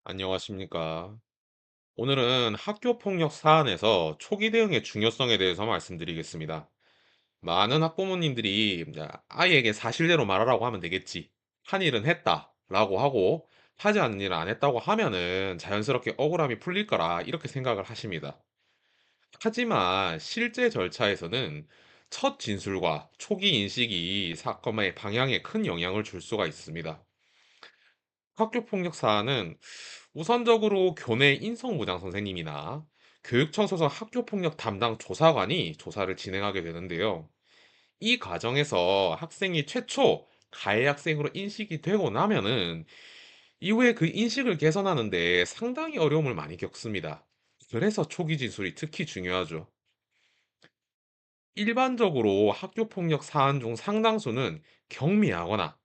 안녕하십니까. 오늘은 학교 폭력 사안에서 초기 대응의 중요성에 대해서 말씀드리겠습니다. 많은 학부모님들이 이제 아이에게 사실대로 말하라고 하면 되겠지. 한 일은 했다. 라고 하고 하지 않은 일은 안 했다고 하면은 자연스럽게 억울함이 풀릴 거라 이렇게 생각을 하십니다. 하지만 실제 절차에서는 첫 진술과 초기 인식이 사건의 방향에 큰 영향을 줄 수가 있습니다. 학교 폭력 사안은 우선적으로 교내 인성부장 선생님이나 교육청소서 학교폭력 담당 조사관이 조사를 진행하게 되는데요. 이 과정에서 학생이 최초 가해 학생으로 인식이 되고 나면은 이후에 그 인식을 개선하는데 상당히 어려움을 많이 겪습니다. 그래서 초기 진술이 특히 중요하죠. 일반적으로 학교폭력 사안 중 상당수는 경미하거나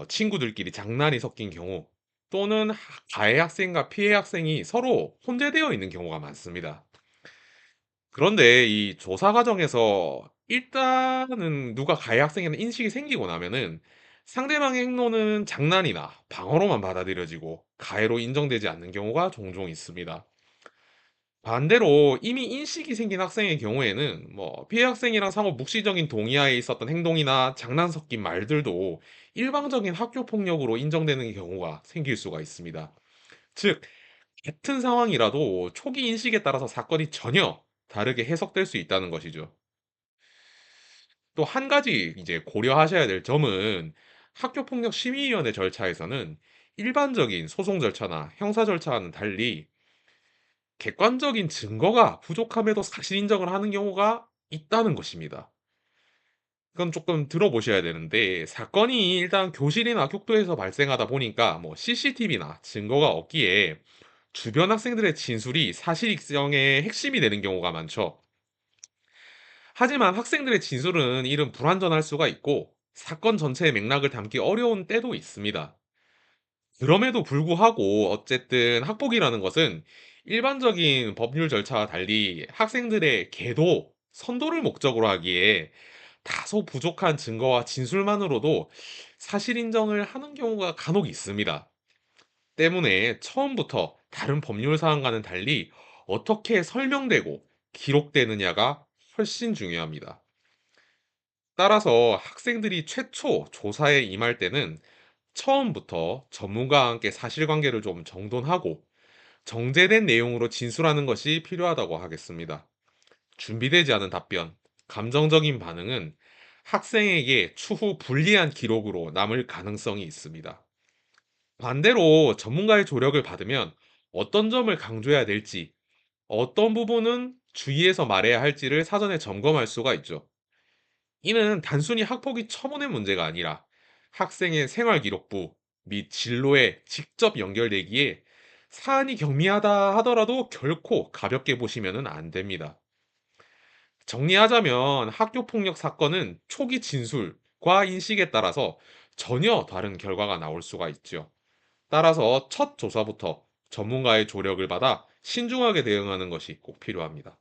친구들끼리 장난이 섞인 경우 또는 가해 학생과 피해 학생이 서로 혼재되어 있는 경우가 많습니다. 그런데 이 조사 과정에서 일단은 누가 가해 학생이라는 인식이 생기고 나면은 상대방의 행동은 장난이나 방어로만 받아들여지고 가해로 인정되지 않는 경우가 종종 있습니다. 반대로 이미 인식이 생긴 학생의 경우에는 피해 학생이랑 상호 묵시적인 동의하에 있었던 행동이나 장난 섞인 말들도 일방적인 학교 폭력으로 인정되는 경우가 생길 수가 있습니다. 즉, 같은 상황이라도 초기 인식에 따라서 사건이 전혀 다르게 해석될 수 있다는 것이죠. 또 한 가지 이제 고려하셔야 될 점은 학교폭력 심의위원회 절차에서는 일반적인 소송 절차나 형사 절차와는 달리 객관적인 증거가 부족함에도 사실 인정을 하는 경우가 있다는 것입니다. 이건 조금 들어보셔야 되는데 사건이 일단 교실이나 교도에서 발생하다 보니까 CCTV나 증거가 없기에 주변 학생들의 진술이 사실 입증의 핵심이 되는 경우가 많죠. 하지만 학생들의 진술은 이른 불완전할 수가 있고 사건 전체의 맥락을 담기 어려운 때도 있습니다. 그럼에도 불구하고 어쨌든 학폭이라는 것은 일반적인 법률 절차와 달리 학생들의 계도, 선도를 목적으로 하기에 다소 부족한 증거와 진술만으로도 사실 인정을 하는 경우가 간혹 있습니다. 때문에 처음부터 다른 법률 사항과는 달리 어떻게 설명되고 기록되느냐가 훨씬 중요합니다. 따라서 학생들이 최초 조사에 임할 때는 처음부터 전문가와 함께 사실관계를 좀 정돈하고 정제된 내용으로 진술하는 것이 필요하다고 하겠습니다. 준비되지 않은 답변, 감정적인 반응은 학생에게 추후 불리한 기록으로 남을 가능성이 있습니다. 반대로 전문가의 조력을 받으면 어떤 점을 강조해야 될지, 어떤 부분은 주의해서 말해야 할지를 사전에 점검할 수가 있죠. 이는 단순히 학폭이 처분의 문제가 아니라 학생의 생활기록부 및 진로에 직접 연결되기에 사안이 경미하다 하더라도 결코 가볍게 보시면 안 됩니다. 정리하자면 학교 폭력 사건은 초기 진술과 인식에 따라서 전혀 다른 결과가 나올 수가 있죠. 따라서 첫 조사부터 전문가의 조력을 받아 신중하게 대응하는 것이 꼭 필요합니다.